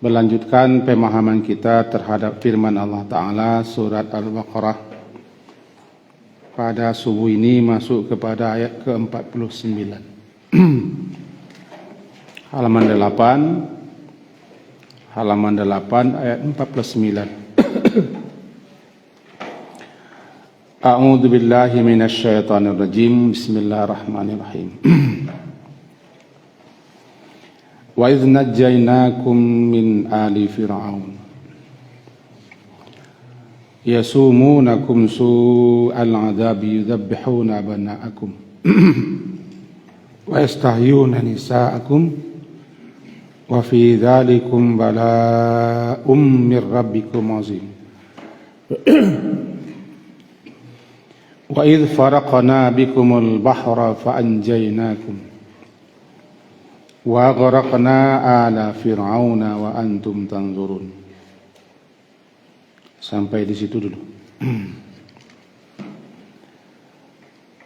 melanjutkan pemahaman kita terhadap firman Allah Ta'ala surat Al-Baqarah. Pada subuh ini masuk kepada ayat ke-49. Halaman 8 ayat 49. A'udzu billahi minasy syaithanir rajim. Bismillahirrahmanirrahim. Wa idz najjaynakum min ali fir'aun yasumunakum su'al 'adzabi yudhabbihuna abna'akum wa yastahyuna nisa'akum wa fi dzalikum bala'um mir rabbikum 'azim. Wa idz faraqna bikumul bahra fa anjaynakum wa aghraqna ala fir'auna wa antum tanzurun. Sampai di situ dulu.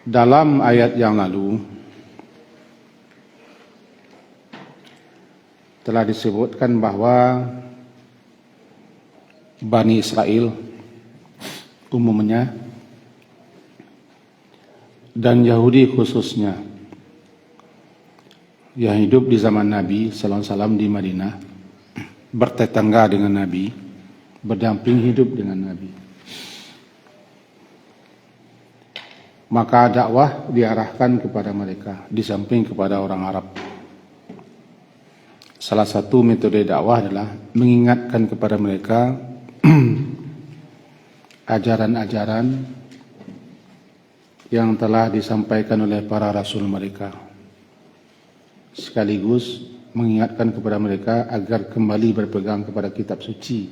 Dalam ayat yang lalu telah disebutkan bahwa Bani Israel umumnya dan Yahudi khususnya yang hidup di zaman Nabi sallallahu alaihi wasallam di Madinah, bertetangga dengan Nabi, berdamping hidup dengan Nabi. Maka dakwah diarahkan kepada mereka di samping kepada orang Arab. Salah satu metode dakwah adalah mengingatkan kepada mereka ajaran-ajaran yang telah disampaikan oleh para rasul mereka, sekaligus mengingatkan kepada mereka agar kembali berpegang kepada kitab suci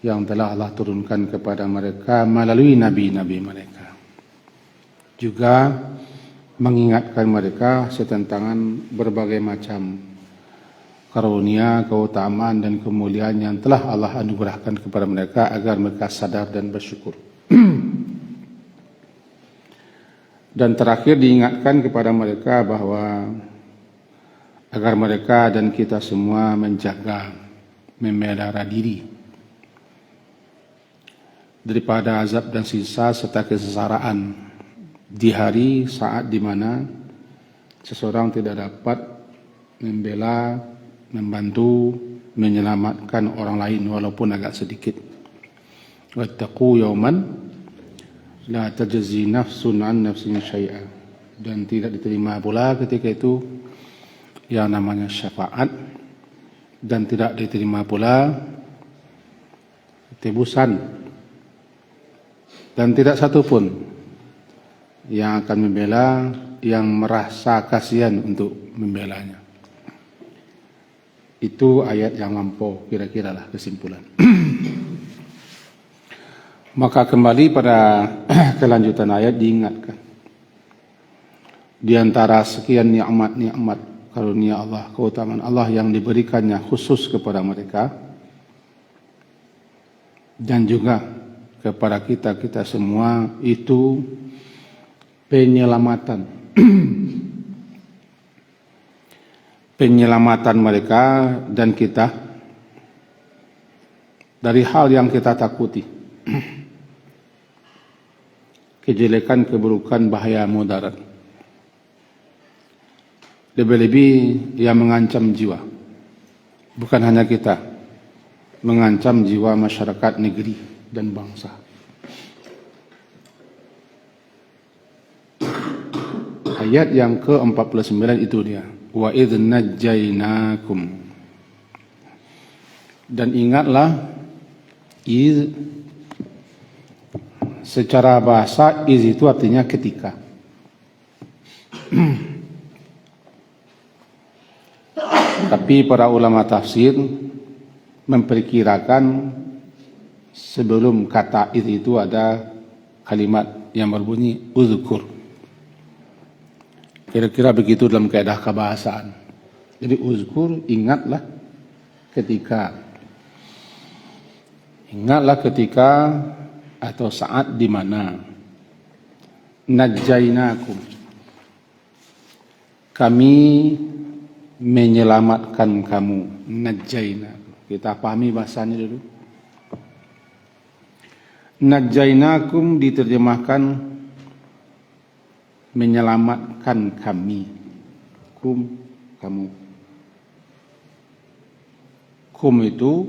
yang telah Allah turunkan kepada mereka melalui nabi-nabi mereka. Juga mengingatkan mereka tentang berbagai macam karunia, keutamaan dan kemuliaan yang telah Allah anugerahkan kepada mereka agar mereka sadar dan bersyukur. Dan terakhir diingatkan kepada mereka bahwa agar mereka dan kita semua menjaga, memelihara diri daripada azab dan siksa serta kesesaraan di hari saat di mana seseorang tidak dapat membela, membantu, menyelamatkan orang lain walaupun agak sedikit. Wattaqu yawman la tajzi nafsun an nafsin syai'a, dan tidak diterima pula ketika itu yang namanya syafaat, dan tidak diterima pula tebusan, dan tidak satu pun yang akan membela yang merasa kasihan untuk membelanya. Itu ayat yang lampau, kira-kira lah kesimpulan. Maka kembali pada kelanjutan ayat diingatkan, di antara sekian nikmat-nikmat karunia Allah, keutamaan Allah yang diberikannya khusus kepada mereka dan juga kepada kita semua, itu penyelamatan penyelamatan mereka dan kita dari hal yang kita takuti, kejelekan, keburukan, bahaya, mudarat, lebih-lebih yang mengancam jiwa. Bukan hanya kita, mengancam jiwa masyarakat, negeri dan bangsa. Ayat yang ke-49 itu dia, wa idz najjaynakum. Dan ingatlah, secara bahasa iz itu artinya ketika. Tapi para ulama tafsir memperkirakan sebelum kata iz itu ada kalimat yang berbunyi uzkur. Kira-kira begitu dalam kaidah kebahasaan. Jadi uzkur, ingatlah ketika. Ingatlah ketika atau saat di mana najjainakum, kami menyelamatkan kamu. Najjainakum. Kita pahami bahasanya dulu. Najjainakum diterjemahkan menyelamatkan kami. Kum, kamu. Kum itu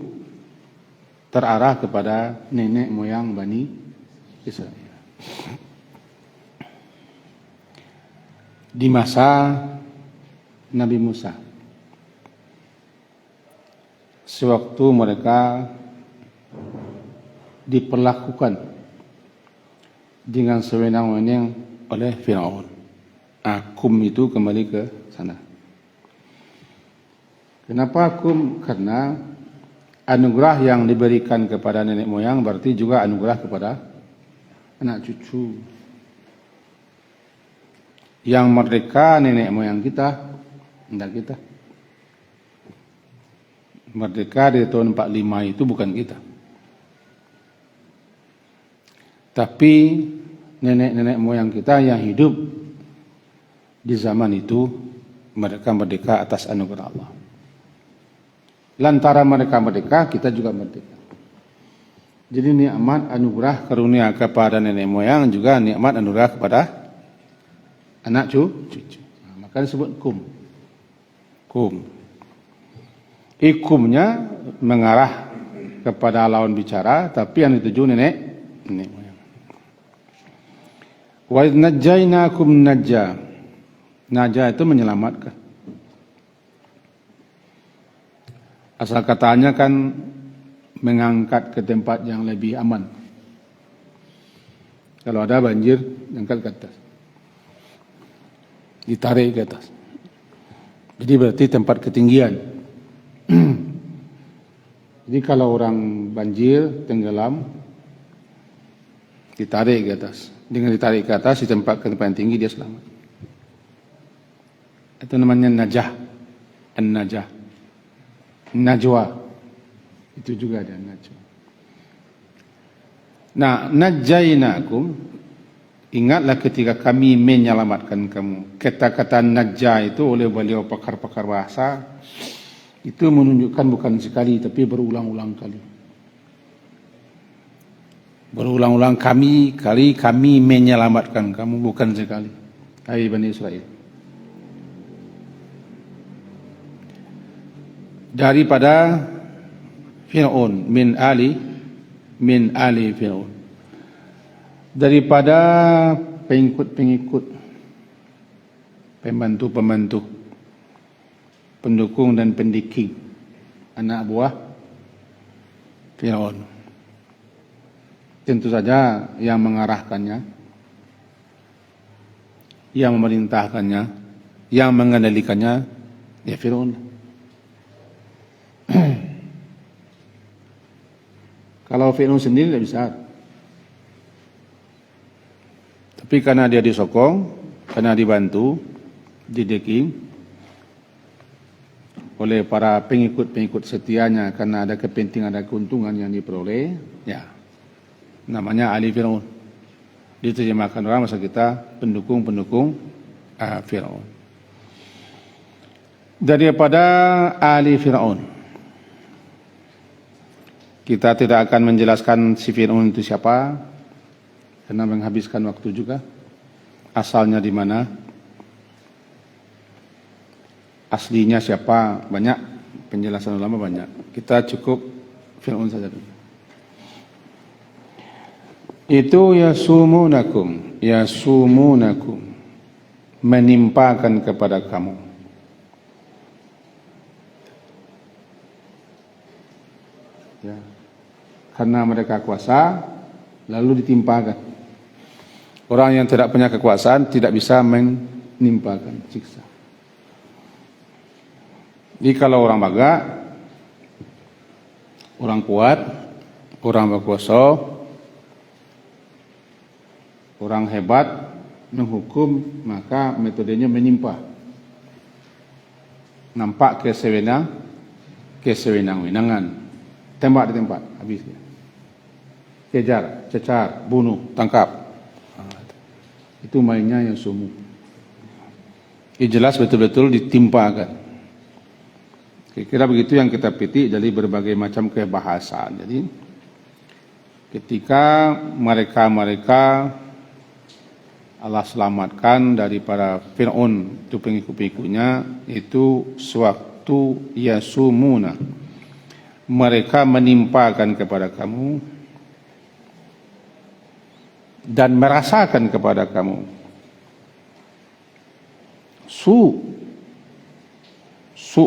terarah kepada nenek moyang Bani Israel. Di masa Nabi Musa, sewaktu mereka diperlakukan dengan sewenang-wenang oleh Firaun. Kum itu kembali ke sana. Kenapa kum? Karena anugerah yang diberikan kepada nenek moyang berarti juga anugerah kepada anak cucu. Yang merdeka nenek moyang kita, tidak kita. Merdeka di tahun 45 itu bukan kita. Tapi nenek-nenek moyang kita yang hidup di zaman itu, mereka merdeka atas anugerah Allah. Lantaran mereka merdeka, kita juga merdeka. Jadi nikmat anugerah karunia kepada nenek moyang juga nikmat anugerah kepada anak cucu. Maka disebut kum. Kum. Ikumnya mengarah kepada lawan bicara, tapi yang dituju nenek moyang. Wa najjainakum najja. Najja itu menyelamatkan. Asal katanya kan mengangkat ke tempat yang lebih aman. Kalau ada banjir, angkat ke atas. Ditarik ke atas. Jadi berarti tempat ketinggian. Jadi kalau orang banjir, tenggelam, ditarik ke atas. Dengan ditarik ke atas, di tempat yang tinggi, dia selamat. Itu namanya najah. An-najah. Najwa. Itu juga ada najwa. Nah, najjainakum, ingatlah ketika kami menyelamatkan kamu. Kata-kata najja itu oleh beliau pakar-pakar bahasa, itu menunjukkan bukan sekali, tapi berulang-ulang kali. Berulang-ulang kami menyelamatkan kamu, bukan sekali. Hai Bani Israel. Daripada Fir'aun, min ali Fir'aun. Daripada pengikut-pengikut, pembantu-pembantu, pendukung dan pendiking, anak buah Fir'aun. Tentu saja yang mengarahkannya, yang memerintahkannya, yang mengendalikannya, ya Fir'aun. Kalau Fir'aun sendiri tidak bisa. Tapi karena dia disokong, karena dibantu, dideking oleh para pengikut-pengikut setianya, karena ada kepentingan, ada keuntungan yang diperoleh, ya namanya Ali Fir'aun. Diterjemahkan orang masa kita pendukung-pendukung Fir'aun. Daripada Ali Fir'aun, kita tidak akan menjelaskan si Fir'aun itu siapa, karena menghabiskan waktu juga. Asalnya di mana, aslinya siapa, banyak penjelasan ulama banyak. Kita cukup Fir'aun saja dulu. Itu yasumunakum, menimpakan kepada kamu. Ya. Karena mereka kuasa, lalu ditimpakan. Orang yang tidak punya kekuasaan tidak bisa menimpakan siksa. Jadi kalau orang baga, orang kuat, orang berkuasa, orang hebat menghukum, maka metodenya menimpa. Nampak kesewenang-wenangan. Tembak di tempat, habis dia. Kejar, cecar, bunuh, tangkap. Itu mainnya yang semu. Jelas betul-betul ditimpakan. Kira-kira begitu yang kita petik dari berbagai macam kebahasaan. Jadi ketika mereka Allah selamatkan daripada Fir'aun itu pengikut-pengikutnya, itu sewaktu yasumuna, mereka menimpakan kepada kamu dan merasakan kepada kamu su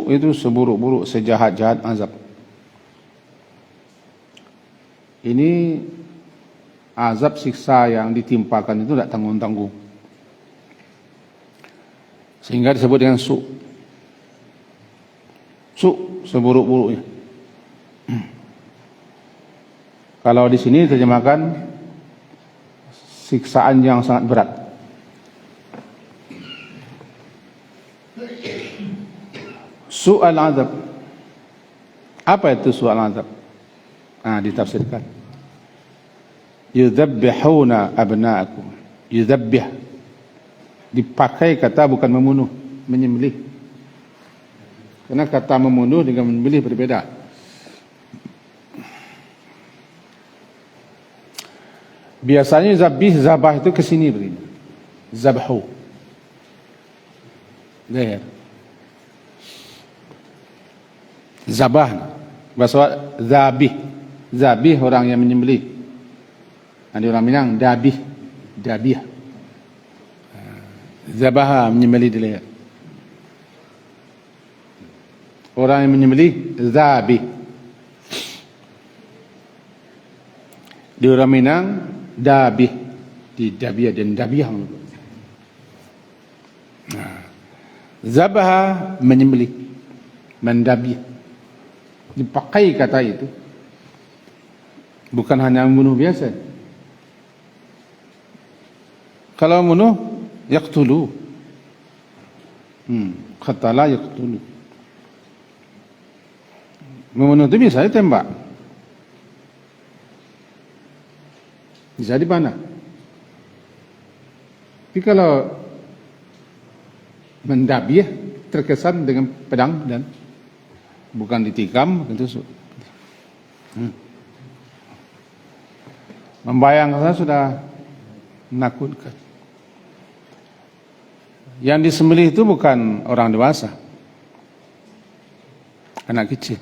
itu seburuk-buruk, sejahat-jahat azab. Ini azab siksa yang ditimpakan itu tidak tanggung-tanggung, sehingga disebut dengan su seburuk-buruknya. Kalau di sini terjemahkan siksaan yang sangat berat. Su'al azab. Apa itu su'al azab? Ditafsirkan. Yudhabbihuna abna'akum. Yudhabbih. Dipakai kata bukan membunuh, menyembelih. Karena kata membunuh dengan menyembelih berbeda. Biasanya zabah itu ke sini begini. Zabhu. Zahir. Zabah. Bahasa zabih. Zabih orang yang menyembelih. Ada orang Minang dabih. Dabih. Zabah menyembelih di leher. Orang yang menyembelih zabih. Di orang Minang dabih, di dabiah dan dabiah. Zabah menyembelih, mendabih. Dipakai kata itu bukan hanya membunuh biasa. Kalau membunuh yaqtulu, qatala yaqtulu. Membunuh itu bisa ditembak, bisa dipanah. Tapi kalau mendabiah terkesan dengan pedang dan bukan ditikam, itu membayangkan sudah menakutkan. Yang disembelih itu bukan orang dewasa, anak kecil.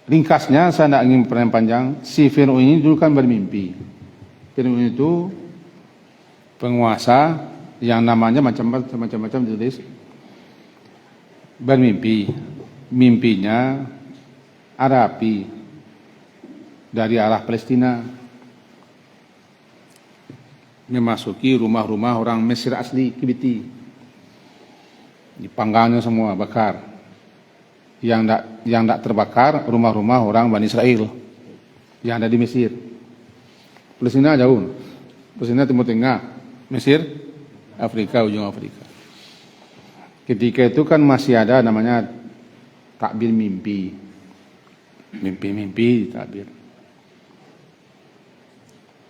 Ringkasnya, saya tidak ingin panjang. Si Fir'aun ini dulu kan bermimpi. Fir'aun itu penguasa yang namanya macam-macam ditulis. Bermimpi. Mimpinya ada api dari arah Palestina memasuki rumah-rumah orang Mesir asli, Kibiti. Dipanggangnya semua, bakar. Yang tidak terbakar rumah-rumah orang Bani Israel yang ada di Mesir. Palestina jauh. Palestina Timur Tengah, Mesir Afrika, ujung Afrika. Ketika itu kan masih ada namanya takbir mimpi. Mimpi takbir.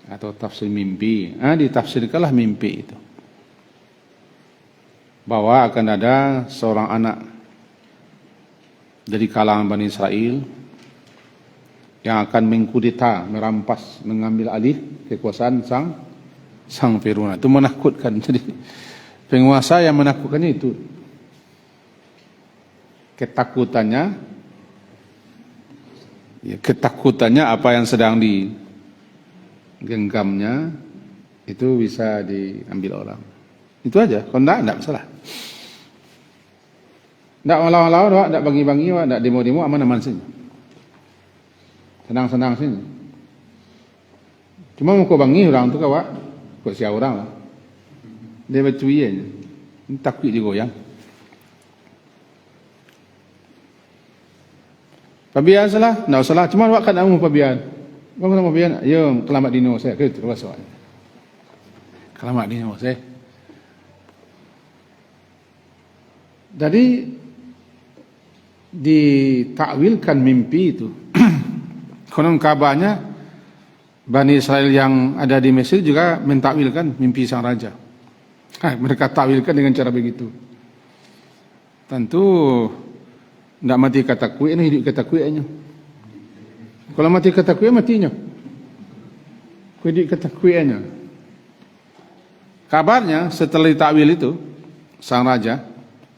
Atau tafsir mimpi. Ditafsirkanlah mimpi itu. Bahwa akan ada seorang anak dari kalangan Bani Israel yang akan mengkudeta, merampas, mengambil alih kekuasaan sang Fir'aun. Itu menakutkan. Jadi penguasa yang menakutkannya itu. Ketakutannya apa yang sedang digenggamnya itu bisa diambil orang. Itu aja. Kalau tidak masalah. Tidak lawan-lawan, tidak bagi-bagi, tidak demo-demo, aman-aman sini. Senang-senang sini. Cuma mau kau bangi orang tu kawak, kau siapa orang lah. Dia bercuyi aja. Takut digoyang. Pabian salah, tidak salah. Cuma awak kan mau pabian. Kau mau pabian, yo kelamat dino saya. Kau terus awak. Kelamat dino saya. Jadi ditakwilkan mimpi itu. Konon kabarnya Bani Israel yang ada di Mesir juga mentakwilkan mimpi sang raja. Mereka takwilkan dengan cara begitu. Tentu tidak mati kata kuih, ini hidup kata kuihnya. Kalau mati kata kuih, matinya. Hidup kata kuihnya. Kabarnya setelah ditakwil itu, sang raja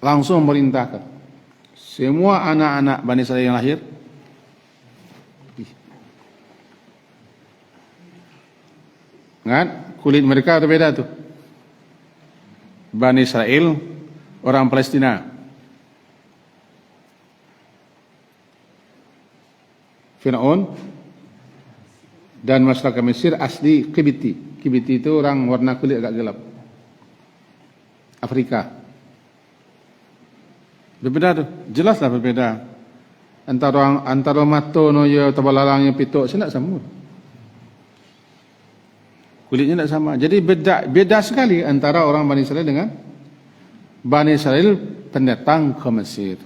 langsung memerintahkan semua anak-anak Bani Israil yang lahir kan kulit mereka berbeda tuh. Bani Israil orang Palestina, Firaun dan masyarakat Mesir asli Kibiti. Kibiti itu orang warna kulit agak gelap, Afrika. Berbeda tuh, jelaslah berbeda. Antara mato noyo tabalalangnya pitok tidak sama. Kulitnya tidak sama. Jadi beda sekali antara orang Bani Israil dengan Bani Israil pendatang ke Mesir.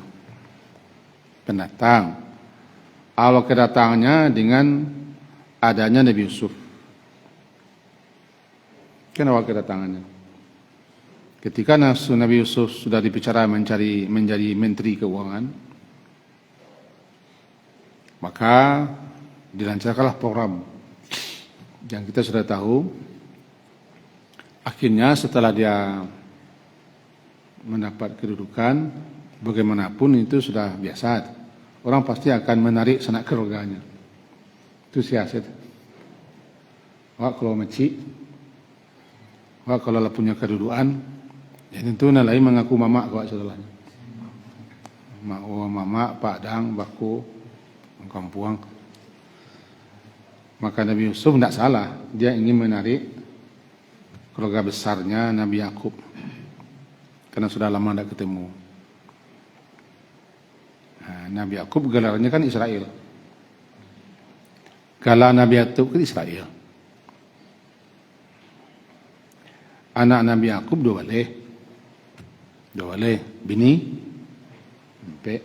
Pendatang. Awal kedatangannya dengan adanya Nabi Yusuf. Kan awal kedatangannya. Ketika Nabi Yusuf sudah dibicara menjadi Menteri Keuangan, maka dilancarkanlah program yang kita sudah tahu. Akhirnya setelah dia mendapat kedudukan, bagaimanapun itu sudah biasa. Orang pasti akan menarik sanak keluarganya. Itu siasat. Wah kalau meci, wah kalau punya kedudukan, ya tentu nalai mengaku mama kau saudaranya. Mama, Pak Dang, Baku, Kampuang. Maka Nabi Yusuf tidak salah, dia ingin menarik keluarga besarnya Nabi Yakub, karena sudah lama tidak ketemu. Nah, Nabi Yakub gelarnya kan Israel. Gelar Nabi Yakub kan Israel. Anak Nabi Yakub dua boleh, bini, empat.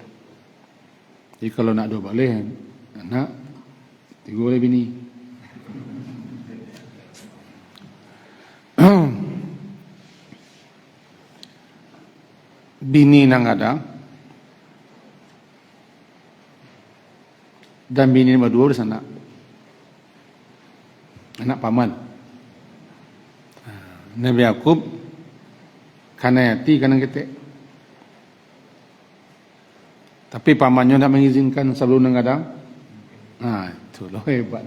Jadi kalau nak dua boleh, anak, tiga boleh bini. Bini nang ada, dan bini nombor dua di sana, anak paman. Nabi Yakub karena hati karena ketek, tapi pamannya tidak mengizinkan sebelum mengadang. Nah itu loh hebat.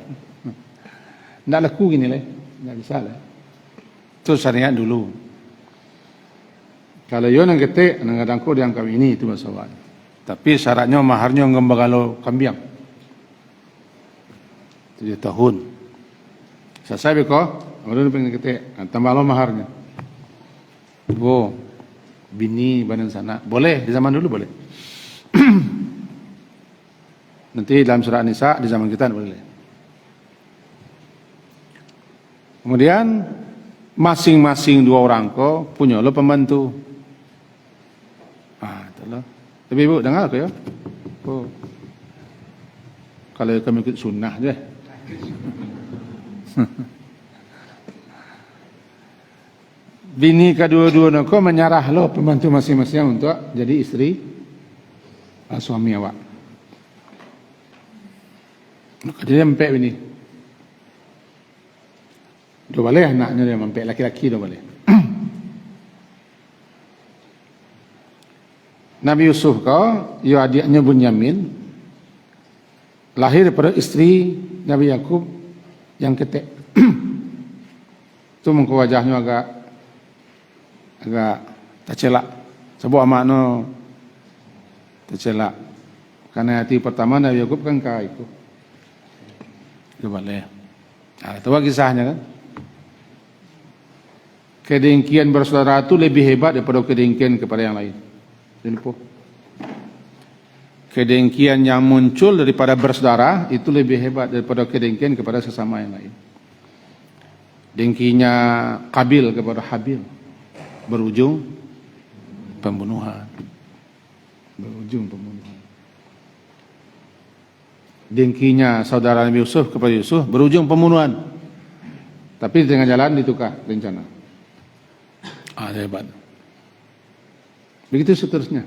Tidak laku gini lah, tidak bisa lah. Itu syariat dulu. Kalau yo nang ketek, nang kadangku dia angkat ini itu masalah. Tapi syaratnya maharnya ngembagalo kambiang. 7 tahun. Selesai beko, orang pengen ketek, tambah lo maharnya. Oh, bini badan sana. Boleh, di zaman dulu boleh. Nanti dalam surah An-Nisa di zaman kita boleh. Kemudian masing-masing dua orang ko punya lo pembantu. Itulah. Tapi ibu dengar aku ya. Oh. Kalau kami ikut sunnah je. Bini kedua-dua nak menyarah lo pembantu masing-masing untuk jadi istri suami awak. Dia mempek bini. Dua boleh anaknya dia mempek laki-laki dua boleh. Nabi Yusuf yo adiknya Bunyamin lahir daripada istri Nabi Yakub yang ketek. Itu muka wajahnya agak tercelak. Sebab amakno tercelak. Karena hati pertama Nabi Yakub kan kau itu. Itu boleh. Itu kisahnya kan. Kedengkian bersaudara itu lebih hebat daripada kedengkian kepada yang lain. Kedengkian yang muncul daripada bersaudara itu lebih hebat daripada kedengkian kepada sesama yang lain. Dengkinya Qabil kepada Habil berujung pembunuhan. Dengkinya saudara Nabi Yusuf kepada Yusuf berujung pembunuhan. Tapi di tengah jalan ditukar rencana. Hebat. Begitu seterusnya.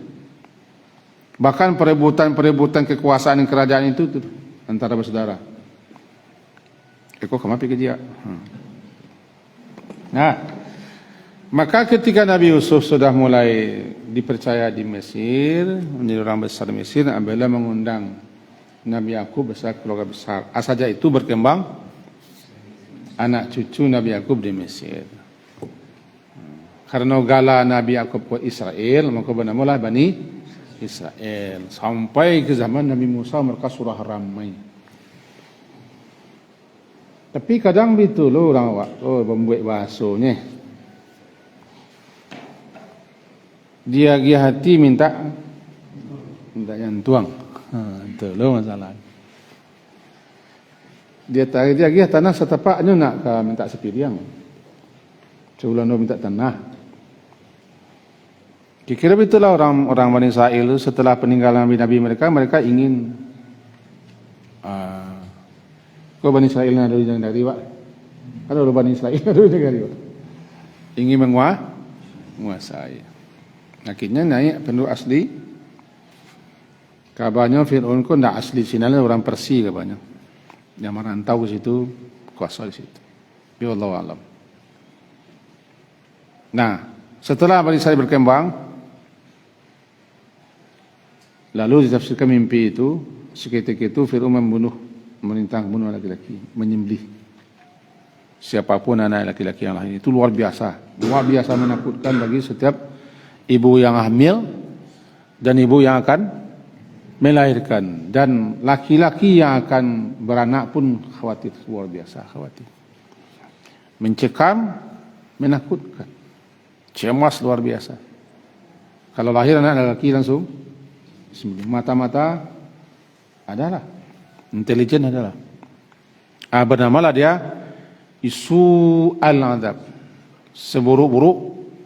Bahkan perebutan kekuasaan dan kerajaan itu tuh, antara bersaudara. Eko kemapi kerja. Nah, maka ketika Nabi Yusuf sudah mulai dipercaya di Mesir, menjadi orang besar di Mesir, Abdullah mengundang Nabi Yakub besar keluarga besar. Saja itu berkembang anak cucu Nabi Yakub di Mesir. Karena gala Nabi Yakub ke Israel, maka bernamalah Bani Israel. Sampai ke zaman Nabi Musa mereka surah ramai. Tapi kadang begitu loh orang membuat bahasanya. Dia hati minta yang tuang. Itu loh masalah. Dia tanah setapaknya nak ke minta sepiriang. Sebulan dia minta tanah. Kira-kira itulah orang Bani Israel setelah peninggalan nabi-nabi mereka ingin kau Bani Israel ada yang dari Pak? Ada orang Bani Israel ada yang dari Pak? Ingin menguasai. Akhirnya naik penduduk asli. Kabarnya Fir'aun pun tidak asli sini, orang Persia kabarnya. Yang merantau ke situ, kuasa di situ. Ya Allah alam. Nah, setelah Bani Israel berkembang, lalu ditafsirkan mimpi itu, seketika itu Fir'aun memerintah membunuh laki-laki, menyembelih siapapun anak laki-laki yang lain. Itu luar biasa menakutkan bagi setiap ibu yang hamil dan ibu yang akan melahirkan, dan laki-laki yang akan beranak pun khawatir, luar biasa khawatir, mencekam, menakutkan, cemas luar biasa. Kalau lahir anak laki langsung mata-mata adalah intelijen adalah bernamalah dia isu al-adab, seburuk-buruk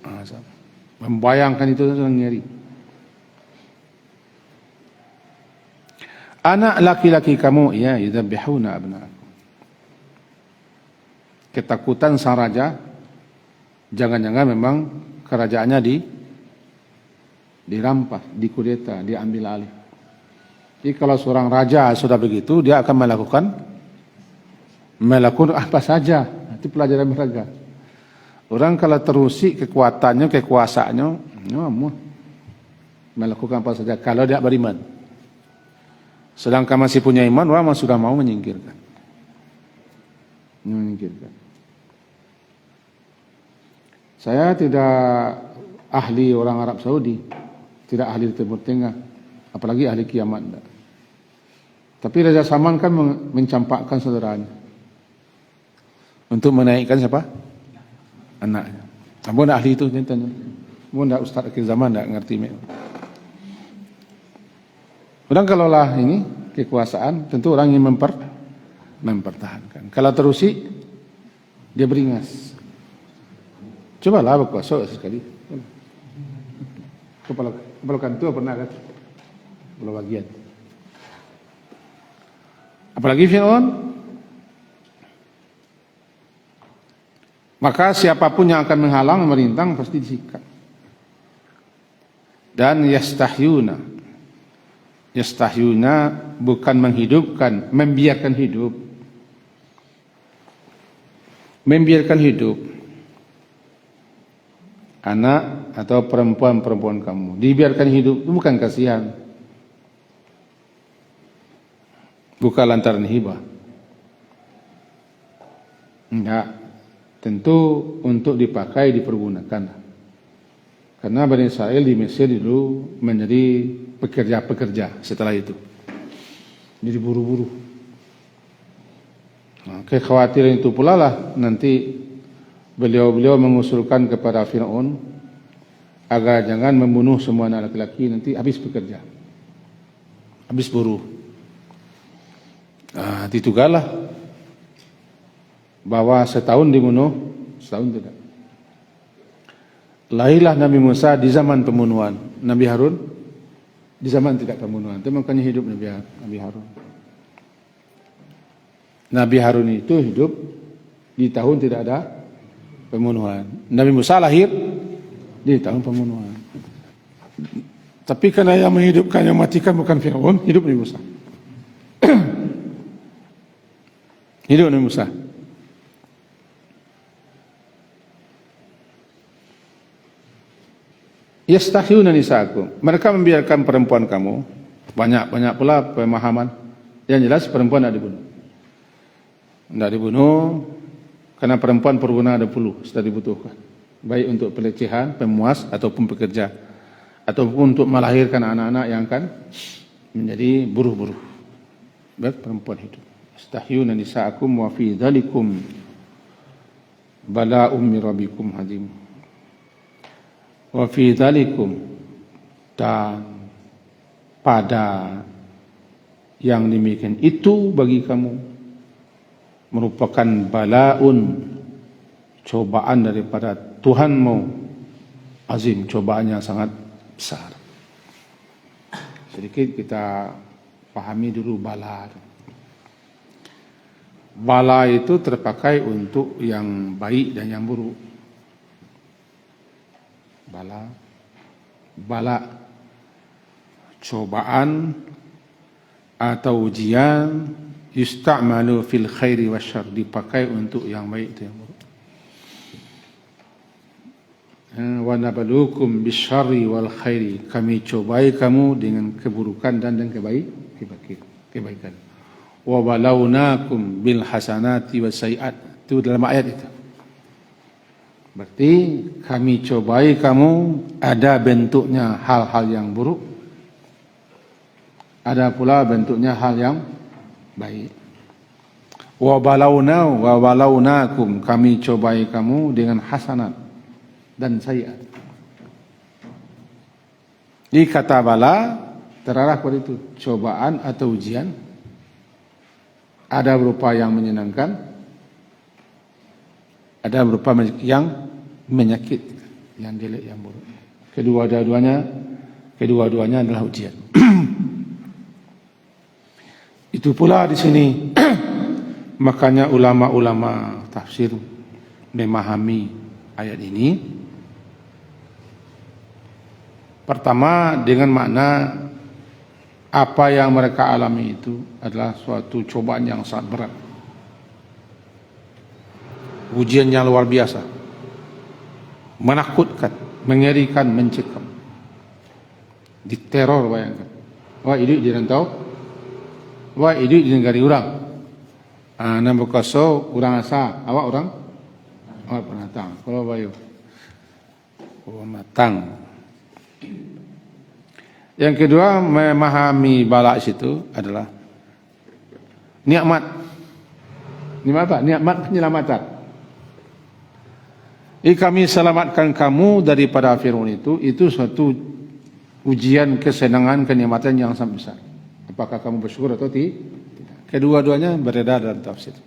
azab. Membayangkan itu sangat ngeri. Anak laki-laki kamu ya yadzabihuna abna'akum. Ketakutan sang raja, jangan-jangan memang kerajaannya dirampas, dikudeta, diambil alih. Jadi kalau seorang raja sudah begitu, dia akan melakukan apa saja. Itu pelajaran mereka. Orang kalau terusik kekuatannya, kekuasaannya, melakukan apa saja kalau dia beriman. Sedangkan masih punya iman, orang sudah mau menyingkirkan. Saya tidak ahli orang Arab Saudi, tidak ahli Timur Tengah, apalagi ahli kiamat. Tapi Raja Salman kan mencampakkan saudaranya untuk menaikkan siapa? Anaknya. Kamu tidak ahli itu, kamu tidak Ustaz akhir zaman, tidak ngerti. Orang kalau lah ini kekuasaan, tentu orang ingin mempertahankan. Kalau terusi, dia beringas. Cobalah berkuasa sekali. Kepala kantor pernah kan? Kepala bagian. Apalagi Fir'aun. Maka siapapun yang akan menghalang, merintang pasti disikat. Dan yastahyuna bukan menghidupkan, membiarkan hidup. Membiarkan hidup anak atau perempuan kamu. Dibiarkan hidup itu bukan kasihan. Bukan lantaran hibah. Enggak. Tentu untuk dipakai, dipergunakan. Karena Bani Israel di Mesir dulu menjadi pekerja-pekerja setelah itu. Jadi buru-buru. Nah, kekhawatiran itu pula lah nanti beliau mengusulkan kepada Fir'aun agar jangan membunuh semua anak laki-laki, nanti habis bekerja. Habis buruh. Ditugalah bahwa setahun dibunuh, setahun tidak. Lahirlah Nabi Musa di zaman pembunuhan, Nabi Harun di zaman tidak pembunuhan. Itu makanya hidup Nabi Harun. Nabi Harun itu hidup di tahun tidak ada pembunuhan. Nabi Musa lahir di tahun pembunuhan. Tapi karena yang menghidupkan, yang matikan bukan Fir'aun, hidup Nabi Musa. Hidup Nabi Musa. Yastahyuna nisa'akum. Mereka membiarkan perempuan kamu. Banyak pula pemahaman. Yang jelas perempuan tidak dibunuh. Tidak dibunuh karena perempuan perguna ada 10 sudah dibutuhkan. Baik untuk pelecehan, pemuas ataupun pekerja. Ataupun untuk melahirkan anak-anak yang akan menjadi buruh-buruh. Baik perempuan hidup. Yastahyuna nisa'akum wa fi dzalikum bala'um min rabbikum hadim. Wa fi dzalikum, dan pada yang demikian itu bagi kamu merupakan bala'un, cobaan daripada Tuhanmu, azim, cobaannya sangat besar. Sedikit kita pahami dulu bala. Bala itu terpakai untuk yang baik dan yang buruk. Bala cobaan atau ujian, yusta'malu fil khairi wasyarr, dipakai untuk yang baik dan yang buruk. Wa nabluukum bisyarri wal khairi, kami cobai kamu dengan keburukan dan kebaikan. Wa balawnakum bil hasanati was sayiat, itu dalam ayat itu. Berarti kami cobai kamu, ada bentuknya hal-hal yang buruk, ada pula bentuknya hal yang baik. Wa balawnakum, kami cobai kamu dengan hasanat dan sayiat. Di kata bala terarah pada itu, cobaan atau ujian. Ada berupa yang menyenangkan, ada berupa yang menyakit, yang jelek, yang buruk. Kedua-duanya adalah ujian. Itu pula di sini makanya ulama-ulama tafsir memahami ayat ini pertama dengan makna apa yang mereka alami itu adalah suatu cobaan yang sangat berat, ujian yang luar biasa, menakutkan, mengerikan, mencekam, diteror. Bayangkan, wah hidup di rantau, wah hidup di negara orang, nampak kaso orang asa, awak orang penatang, kalau bayu orang matang. Yang kedua, memahami balak situ adalah nikmat. Nikmat apa? Nikmat penyelamatan. Kami selamatkan kamu daripada Fir'aun itu suatu ujian, kesenangan, kenikmatan yang sangat besar. Apakah kamu bersyukur atau tidak? Kedua-duanya beredar dalam tafsir.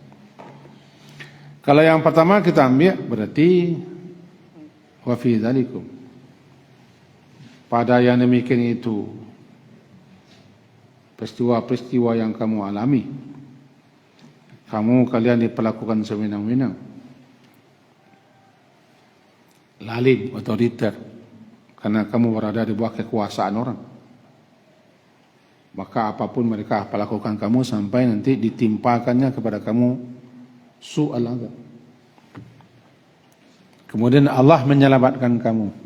Kalau yang pertama kita ambil berarti wa fi dzalikum, pada yang demikian itu peristiwa-peristiwa yang kamu alami, kalian diperlakukan sewenang-wenang, lalim, otoriter, karena kamu berada di bawah kekuasaan orang. Maka apapun mereka lakukan kamu sampai nanti ditimpakannya kepada kamu su'al azab. Kemudian Allah menyelamatkan kamu.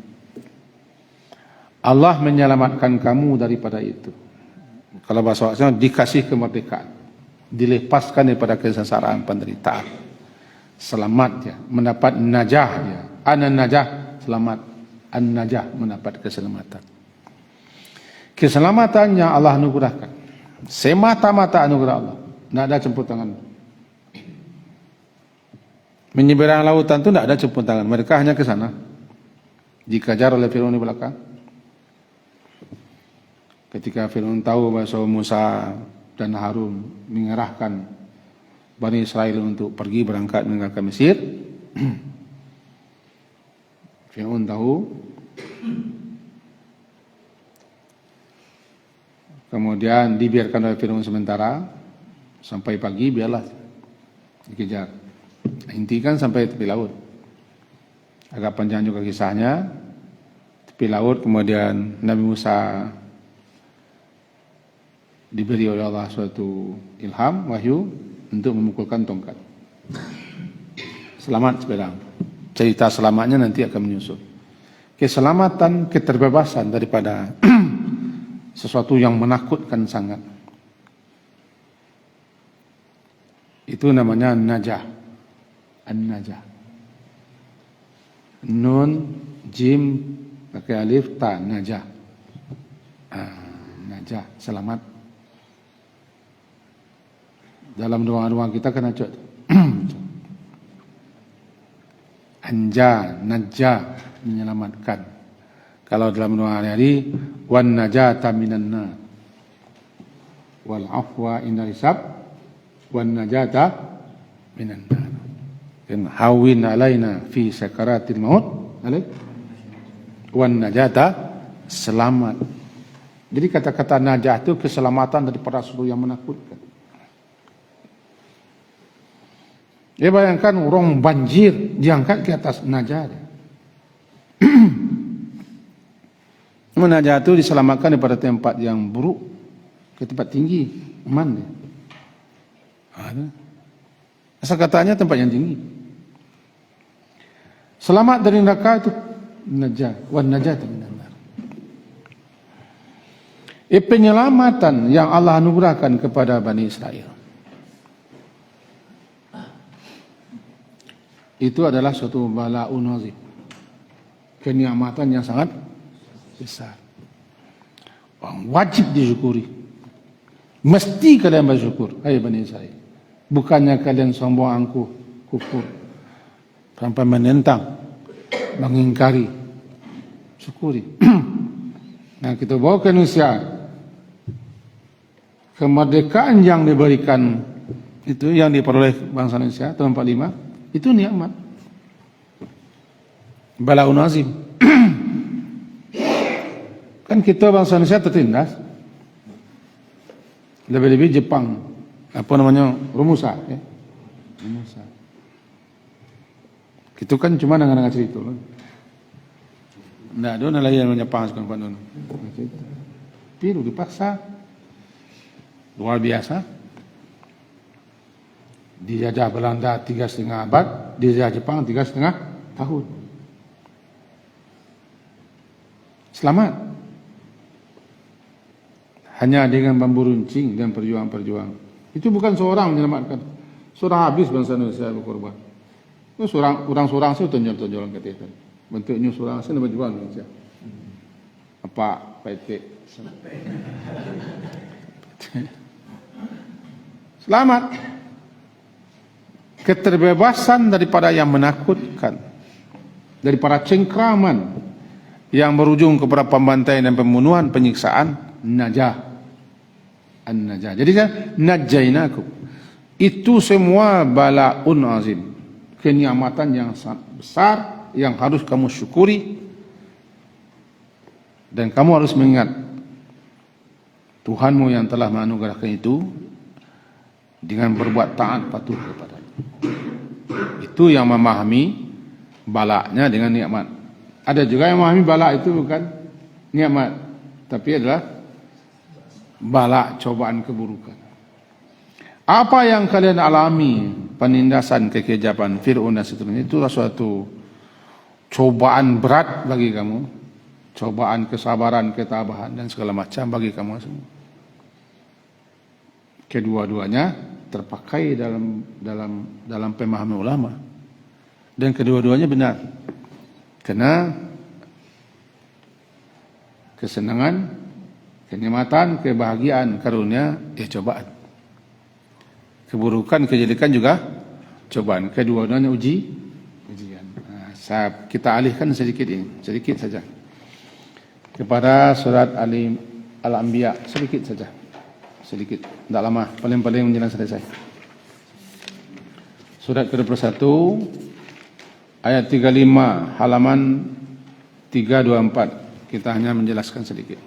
Allah menyelamatkan kamu daripada itu. Kalau bahasa Arabnya dikasih kemerdekaan, dilepaskan daripada kesengsaraan, penderitaan, selamat ya, mendapat najah ya, an-najah, selamat, an-najah, mendapat keselamatan. Keselamatan yang Allah anugerahkan, semata-mata anugerah Allah, tidak ada campur tangan. Menyeberang lautan itu tidak ada campur tangan, mereka hanya ke sana, dikejar oleh Fir'aun di belakang. Ketika Fir'aun tahu bahwa Musa dan Harun mengerahkan Bani Israel untuk pergi berangkat meninggalkan Mesir, Fir'aun tahu, kemudian dibiarkan oleh Fir'aun sementara sampai pagi, biarlah dikejar. Intikan sampai tepi laut. Agak panjang juga kisahnya, tepi laut, kemudian Nabi Musa diberi oleh Allah suatu ilham, wahyu untuk memukulkan tongkat. Selamat sekarang. Cerita selamatnya nanti akan menyusul. Keselamatan, keterbebasan daripada sesuatu yang menakutkan sangat. Itu namanya najah. An-najah. Nun, jim, pakai alif, ta, najah. Najah, selamat. Dalam doa-doa kita kena cot. Anja, najah, menyelamatkan. Kalau dalam doa hari-hari, wan najata minan nar, wal afwa inda hisab, wan najata minan nar. Dan hawin alaina fi sakaratil maut, wan najata, selamat. Jadi kata-kata najah itu keselamatan daripada sesuatu yang menakutkan. Dia bayangkan orang banjir diangkat ke atas najah. Najah itu diselamatkan daripada tempat yang buruk ke tempat tinggi, aman dia. Asal katanya tempat yang tinggi. Selamat dari neraka itu najah, wan najat minan nar. Penyelamatan yang Allah anugerahkan kepada Bani Israel itu adalah suatu bala'un azim, kenikmatan yang sangat besar, wajib disyukuri. Mesti kalian bersyukur, hai Bani Israel. Bukannya kalian sombong angkuh, kufur, sampai menentang, mengingkari. Syukuri. Nah, kita bawa ke Indonesia, kemerdekaan yang diberikan itu, yang diperoleh bangsa Indonesia tahun 45, itu nikmat. Bala'un azim. Kan kita bangsa Indonesia tertindas. Lebih-lebih Jepang, apa namanya, Romusa, ya. Romusa. Itu kan cuma dengan cerita. Nggak ada nelayan yang Jepang sekarang Pak Nun. Piru dipaksa, luar biasa. Dijajah Belanda 3,5 abad, dijajah Jepang 3,5 tahun. Selamat. Hanya dengan bambu runcing dan perjuangan. Itu bukan seorang menyelamatkan. Seorang habis bangsa Indonesia berkorban. Itu orang seorang saya tonjol-tonjolan kata. Bentuknya seorang saya berjuang Indonesia. Apa PT? Selamat. Keterbebasan daripada yang menakutkan, daripada cengkraman yang berujung kepada pembantaian dan pembunuhan, penyiksaan, najah. An-najah. Jadi najainakum. Itu semua bala'un azim, kenikmatan yang sangat besar yang harus kamu syukuri, dan kamu harus mengingat Tuhanmu yang telah menganugerahkan itu dengan berbuat taat patuh kepada. Itu yang memahami balaknya dengan nikmat. Ada juga yang memahami balak itu bukan nikmat, tapi adalah balak, cobaan, keburukan. Apa yang kalian alami, penindasan, kekejaman Fir'aun dan seterusnya, itulah suatu cobaan berat bagi kamu, cobaan kesabaran, ketabahan dan segala macam bagi kamu semua. Kedua-duanya terpakai dalam pemahaman ulama, dan kedua-duanya benar. Karena kesenangan, kenikmatan, kebahagiaan, karunia, cobaan. Keburukan, kejelekan juga cobaan. Kedua-duanya ujian. Nah, kita alihkan sedikit saja kepada surat Al-Anbiya, sedikit saja. Sedikit, tidak lama, paling-paling menjelang selesai. Surat ke-21 ayat 35 halaman 324. Kita hanya menjelaskan sedikit.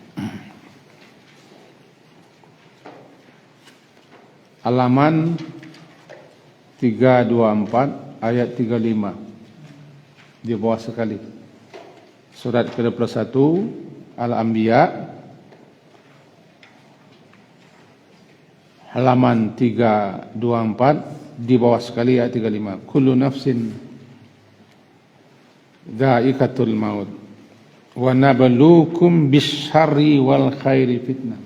Halaman 324 ayat 35 di bawah sekali. Surat ke-21 Al-Anbiya halaman 324 di bawah sekali ayat 35. Kullu nafsin dha'iqatul maut wa nabluukum bisyarri wal khairi fitnah.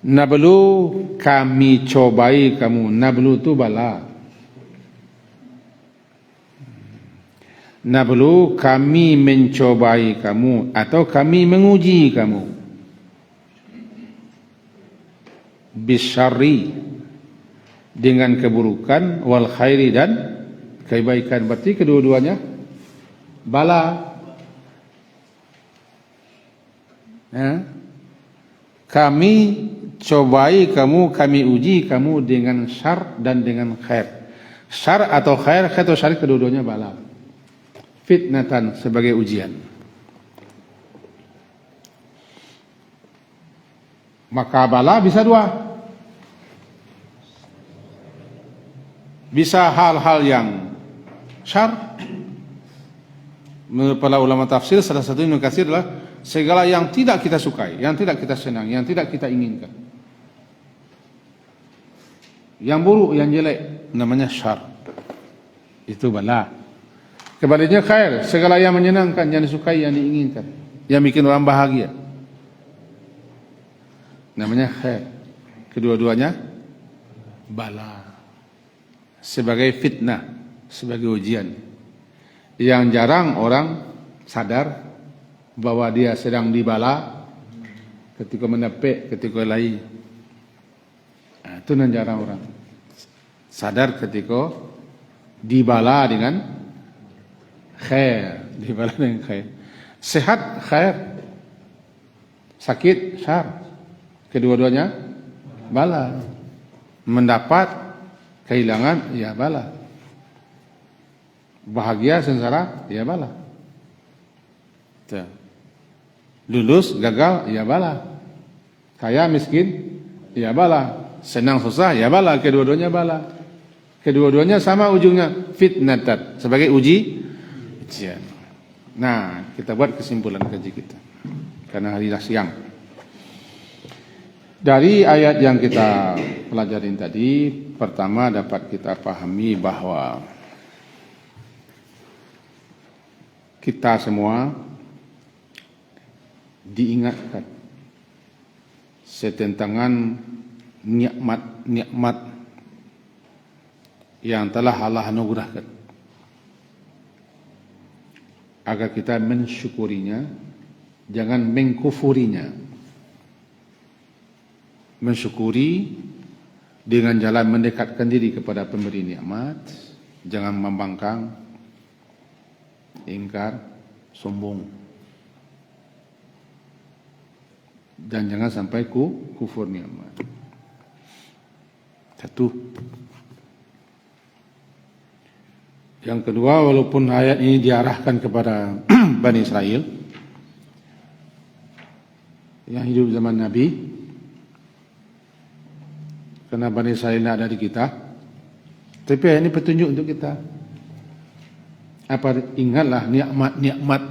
Nablu, kami cobai kamu. Nablu itu bala. Nablu, kami mencobai kamu atau kami menguji kamu. Bisyarri, dengan keburukan, wal khairi, dan kebaikan. Berarti kedua-duanya bala. Kami cobai kamu, kami uji kamu dengan syar dan dengan khair. Syar atau khair, khair atau syar, kedua-duanya bala. Fitnatan, sebagai ujian. Maka bala bisa dua. Bisa hal-hal yang syar. Menurut para ulama tafsir, salah satu Ibnu Katsir adalah segala yang tidak kita sukai, yang tidak kita senang, yang tidak kita inginkan. Yang buruk, yang jelek, namanya syar. Itu bala. Kebaliknya khair, segala yang menyenangkan, yang disukai, yang diinginkan, yang bikin orang bahagia, namanya khair. Kedua-duanya bala. Sebagai fitnah, sebagai ujian. Yang jarang orang sadar bahwa dia sedang dibala ketika menepek, ketika lai. Itu yang jarang orang sadar ketika dibala dengan khair, dibala dengan khair. Sehat khair, sakit syar, kedua-duanya bala. Mendapat, kehilangan, ya bala. Bahagia, sengsara, ya bala. Lulus, gagal, ya bala. Kaya, miskin, ya bala. Senang, susah, ya bala. Kedua-duanya bala. Kedua-duanya sama ujungnya, fitnatan, sebagai ujian. Nah, kita buat kesimpulan kaji kita, karena hari dah siang. Dari ayat yang kita pelajarin tadi, pertama dapat kita pahami bahwa kita semua diingatkan setentangan nikmat-nikmat yang telah Allah anugerahkan, agar kita mensyukurinya, jangan mengkufurinya. Mensyukuri dengan jalan mendekatkan diri kepada pemberi nikmat, jangan membangkang, ingkar, sombong, dan jangan sampai kufur nikmat. Satu. Yang kedua, walaupun ayat ini diarahkan kepada Bani Israel yang hidup zaman Nabi, karena Bani Israel tidak ada di kita, tapi ayat ini petunjuk untuk kita. Apa, ingatlah nikmat-nikmat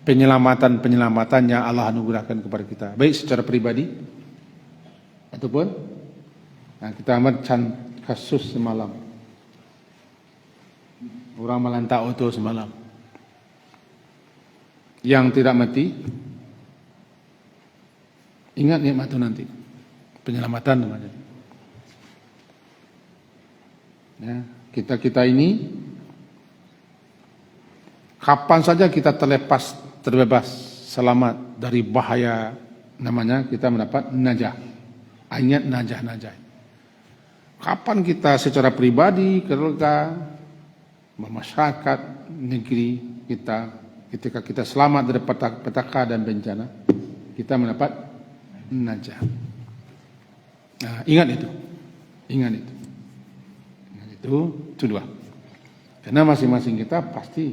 penyelamatan yang Allah anugerahkan kepada kita, baik secara pribadi ataupun kita ambil kasus semalam, orang melantak auto semalam yang tidak mati. Ingat nikmat itu nanti, penyelamatan namanya. Ya, kita ini kapan saja kita terbebas, selamat dari bahaya, namanya kita mendapat najah. Ayat najah. Kapan kita secara pribadi, keluarga, masyarakat, negeri kita, ketika kita selamat dari petaka dan bencana, kita mendapat najah. Nah, ingat itu. Itu dua. Karena masing-masing kita pasti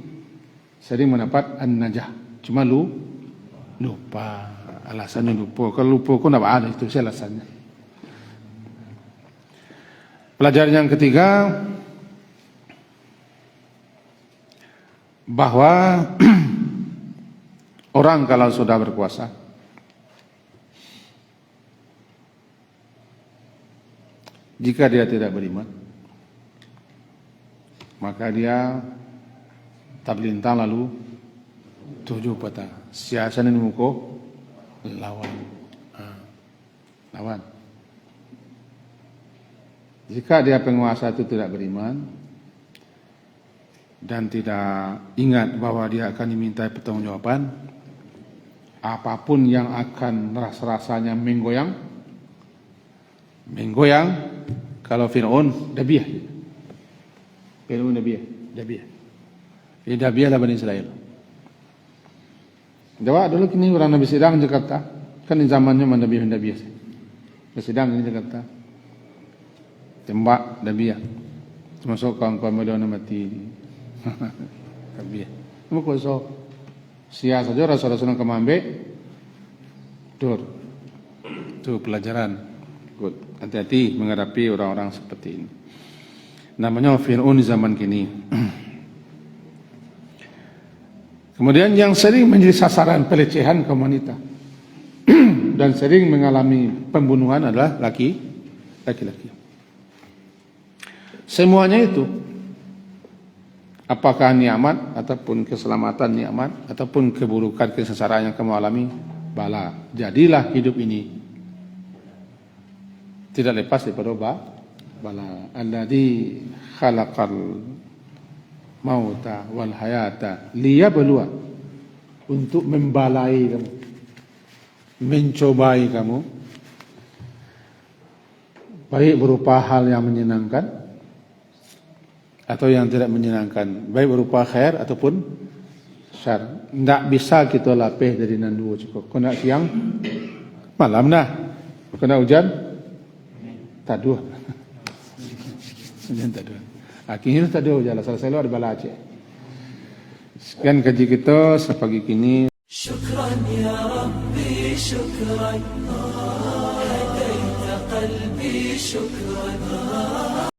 sering mendapat an-najah. Cuma lupa. Alasannya lupa. Kalau lupa kok tidak ada, itu saya alasannya. Pelajaran yang ketiga, bahwa orang kalau sudah berkuasa, jika dia tidak beriman, maka dia tablintang lalu tujuh patah. Siasan ini muko lawan. Lawan. Jika dia penguasa itu tidak beriman dan tidak ingat bahwa dia akan dimintai pertanggungjawaban, apapun yang akan rasa-rasanya menggoyang, kalau Fir'aun dabiah. Fir'aun dabiah. Ini dabiah lah Bani Israel. Jawa dulu kini orang Nabi Sidang Jakarta, kan di zamannya dabiah. Sidang di Jakarta. Tembak dabiah. Termasuk kawan-kawan Medona mati. Dabiah. Cuma kosong. Sia saja rasa-rasa kemambe. Tur. Itu pelajaran. Good. Hati-hati menghadapi orang-orang seperti ini. Namanya Fir'aun di zaman kini. Kemudian yang sering menjadi sasaran pelecehan kaum wanita dan sering mengalami pembunuhan adalah laki-laki. Semuanya itu, apakah nikmat ataupun keselamatan nikmat ataupun keburukan kesengsaraan yang kamu alami, bala. Jadilah hidup ini tidak lepas daripada bala. Alladzi khalaqal mauta wal hayata liyabluwa, untuk membalai kamu, mencobai kamu, baik berupa hal yang menyenangkan atau yang tidak menyenangkan, baik berupa khair ataupun syar. Tidak bisa kita lapih dari nandu cukup. Kena siang malam dah, kena hujan taduh. Hujan taduh. Akhirnya tadi jalan selesai ada bala Aceh. Sekian kaji kita sepagi kini. Syukran ya Rabbi, syukran. Hadaita qalbi, syukran.